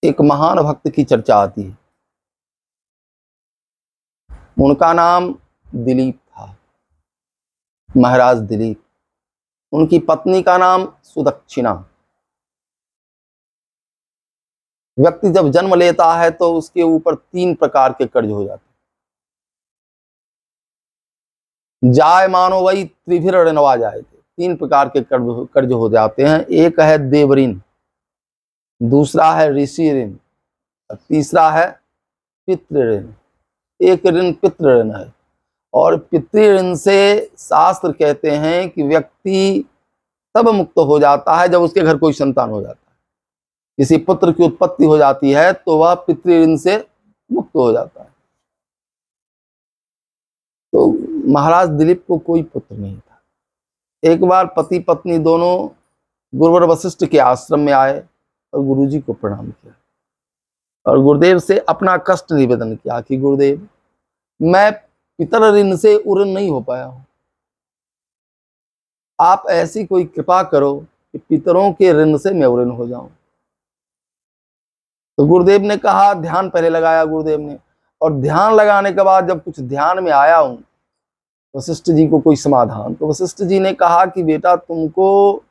एक महान भक्त की चर्चा आती है। उनका नाम दिलीप था, महाराज दिलीप। उनकी पत्नी का नाम सुदक्षिणा। व्यक्ति जब जन्म लेता है तो उसके ऊपर 3 प्रकार के कर्ज हो जाते हैं। जाय मानो वही त्रिभिर ऋणवा जाए थे। 3 प्रकार के कर्ज हो जाते हैं। एक है देव ऋण, दूसरा है ऋषि ऋण, और तीसरा है पितृ ऋण। एक ऋण पितृ ऋण है, और पितृ ऋण से शास्त्र कहते हैं कि व्यक्ति तब मुक्त हो जाता है जब उसके घर कोई संतान हो जाता है। किसी पुत्र की उत्पत्ति हो जाती है तो वह पितृ ऋण से मुक्त हो जाता है। तो महाराज दिलीप को कोई पुत्र नहीं था। एक बार पति पत्नी दोनों गुरुवर वशिष्ठ के आश्रम में आए और गुरुजी को प्रणाम किया और गुरुदेव से अपना कष्ट निवेदन किया कि गुरुदेव, मैं पितर ऋण से उऋण नहीं हो पाया हूं। आप ऐसी कोई कृपा करो कि पितरों के ऋण से मैं उऋण हो जाऊं। तो गुरुदेव ने कहा, ध्यान पहले लगाया गुरुदेव ने, और ध्यान लगाने के बाद जब कुछ ध्यान में आया हूं वशिष्ठ जी को कोई समाधान, तो वशिष्ठ जी ने कहा कि बेटा, तुमको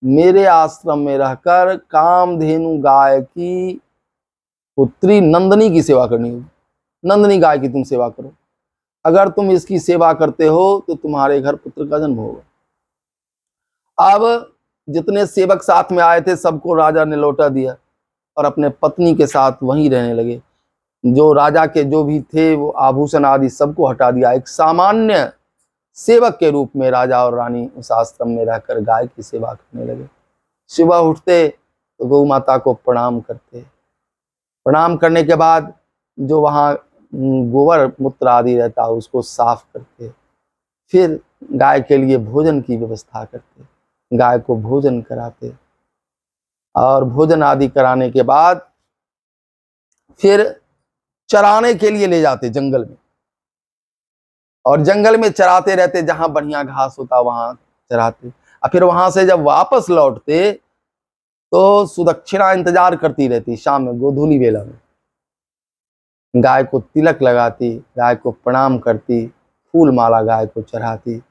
मेरे आश्रम में रहकर कामधेनु गाय की पुत्री नंदनी की सेवा करनी होगी। नंदनी गाय की तुम सेवा करो। अगर तुम इसकी सेवा करते हो तो तुम्हारे घर पुत्र का जन्म होगा। अब जितने सेवक साथ में आए थे सबको राजा ने लौटा दिया और अपने पत्नी के साथ वहीं रहने लगे। जो राजा के जो भी थे वो आभूषण आदि सबको हटा दिया। एक सामान्य सेवक के रूप में राजा और रानी उस आश्रम में रहकर गाय की सेवा करने लगे। सुबह उठते तो गौ माता को प्रणाम करते। प्रणाम करने के बाद जो वहाँ गोबर मूत्र आदि रहता है उसको साफ करते। फिर गाय के लिए भोजन की व्यवस्था करते, गाय को भोजन कराते, और भोजन आदि कराने के बाद फिर चराने के लिए ले जाते जंगल में, और जंगल में चराते रहते। जहां बढ़िया घास होता वहां चराते। और फिर वहां से जब वापस लौटते तो सुदक्षिणा इंतजार करती रहती। शाम में गोधूली बेला में गाय को तिलक लगाती, गाय को प्रणाम करती, फूल माला गाय को चढ़ाती,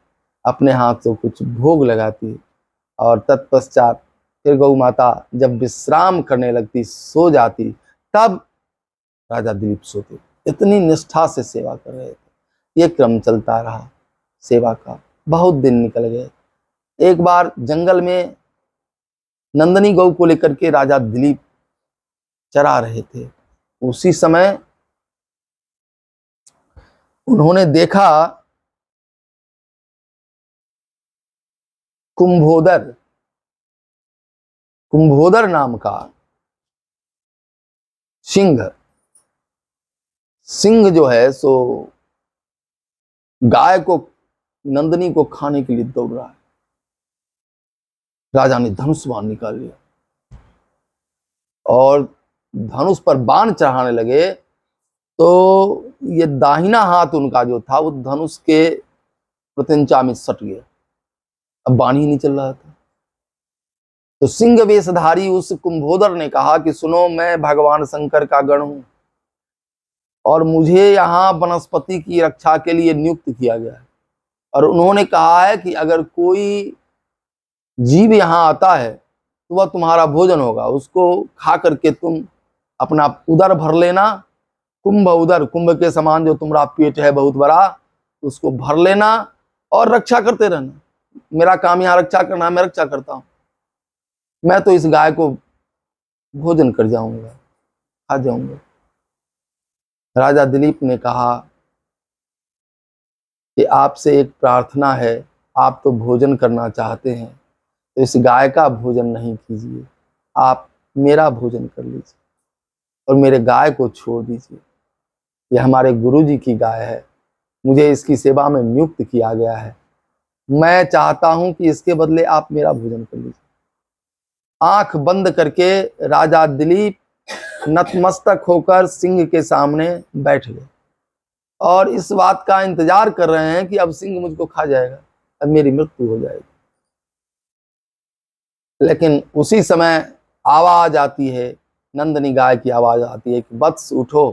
अपने हाथ से कुछ भोग लगाती, और तत्पश्चात फिर गौ माता जब विश्राम करने लगती, सो जाती, तब राजा दिलीप सोते। इतनी निष्ठा से सेवा कर रहे थे। ये क्रम चलता रहा सेवा का। बहुत दिन निकल गए। एक बार जंगल में नंदनी गौ को लेकर के राजा दिलीप चरा रहे थे। उसी समय उन्होंने देखा कुंभोदर नाम का सिंह जो है सो गाय को, नंदनी को खाने के लिए दौड़ रहा है। राजा ने धनुष बाण निकाल लिया और धनुष पर बाण चढ़ाने लगे तो ये दाहिना हाथ उनका जो था वो धनुष के प्रत्यंचा में सट गया। अब बाण ही नहीं चल रहा था। तो सिंह वेशधारी उस कुंभोदर ने कहा कि सुनो, मैं भगवान शंकर का गण हूं और मुझे यहाँ वनस्पति की रक्षा के लिए नियुक्त किया गया है, और उन्होंने कहा है कि अगर कोई जीव यहाँ आता है तो वह तुम्हारा भोजन होगा। उसको खा करके तुम अपना उदर भर लेना। कुंभ उदर, कुंभ के समान जो तुम्हारा पेट है बहुत बड़ा, उसको भर लेना और रक्षा करते रहना। मेरा काम यहाँ रक्षा करना, मैं रक्षा करता हूं। मैं तो इस गाय को भोजन कर जाऊंगा, खा जाऊंगा। राजा दिलीप ने कहा कि आपसे एक प्रार्थना है, आप तो भोजन करना चाहते हैं तो इस गाय का भोजन नहीं कीजिए, आप मेरा भोजन कर लीजिए और मेरे गाय को छोड़ दीजिए। ये हमारे गुरुजी की गाय है, मुझे इसकी सेवा में नियुक्त किया गया है। मैं चाहता हूं कि इसके बदले आप मेरा भोजन कर लीजिए। आंख बंद करके राजा दिलीप नतमस्तक होकर सिंह के सामने बैठ गए और इस बात का इंतजार कर रहे हैं कि अब सिंह मुझको खा जाएगा, अब मेरी मृत्यु हो जाएगी। लेकिन उसी समय आवाज आती है नंदनी गाय की आवाज आती है कि वत्स उठो,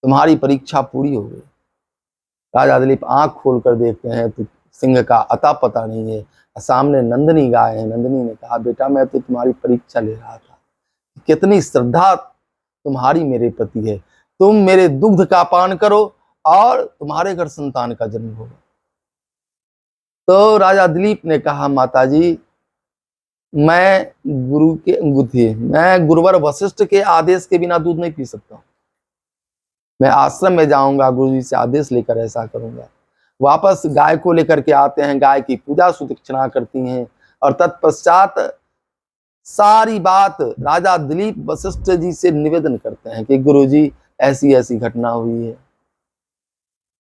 तुम्हारी परीक्षा पूरी हो गई। राजा दिलीप आंख खोलकर देखते हैं तो सिंह का अता पता नहीं है, सामने नंदनी गाय है। नंदनी ने कहा, बेटा मैं तो तुम्हारी परीक्षा ले रहा था, कितनी श्रद्धा तुम्हारी मेरे प्रति है। तुम मेरे दुग्ध का पान करो और तुम्हारे घर संतान का जन्म होगा। तो राजा दिलीप ने कहा, माताजी मैं मैं गुरुवर वशिष्ठ के आदेश के बिना दूध नहीं पी सकता। मैं आश्रम में जाऊंगा, गुरुजी से आदेश लेकर ऐसा करूंगा। वापस गाय को लेकर के आते हैं, गाय की पूजा सुदक्षिणा करती हैं और तत्पश्चात सारी बात राजा दिलीप वशिष्ठ जी से निवेदन करते हैं कि गुरुजी ऐसी ऐसी घटना हुई है,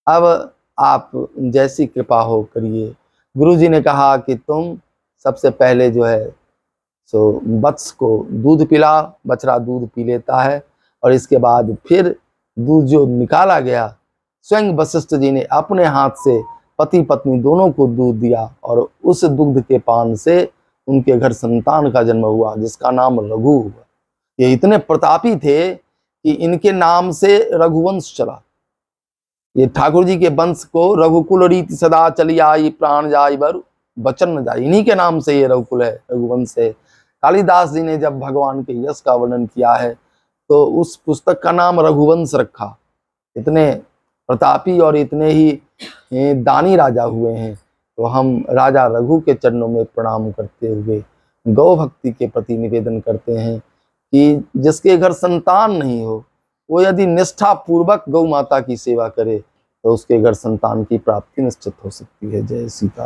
अब आप जैसी कृपा हो करिए। गुरुजी ने कहा कि तुम सबसे पहले जो है सो वत्स को दूध पिला, बछड़ा दूध पी लेता है और इसके बाद फिर दूध जो निकाला गया, स्वयं वशिष्ठ जी ने अपने हाथ से पति पत्नी दोनों को दूध दिया और उस दुग्ध के पान से उनके घर संतान का जन्म हुआ जिसका नाम रघु हुआ। ये इतने प्रतापी थे कि इनके नाम से रघुवंश चला। ये ठाकुर जी के वंश को रघुकुल रीति सदा चली आई, प्राण जाई बर बचन न जाई, इन्हीं के नाम से ये रघुकुल है, रघुवंश है। कालिदास जी ने जब भगवान के यश का वर्णन किया है तो उस पुस्तक का नाम रघुवंश रखा। इतने प्रतापी और इतने ही दानी राजा हुए हैं। तो हम राजा रघु के चरणों में प्रणाम करते हुए गौ भक्ति के प्रति निवेदन करते हैं कि जिसके घर संतान नहीं हो वो यदि निष्ठा पूर्वक गौ माता की सेवा करे तो उसके घर संतान की प्राप्ति निश्चित हो सकती है। जय सीता।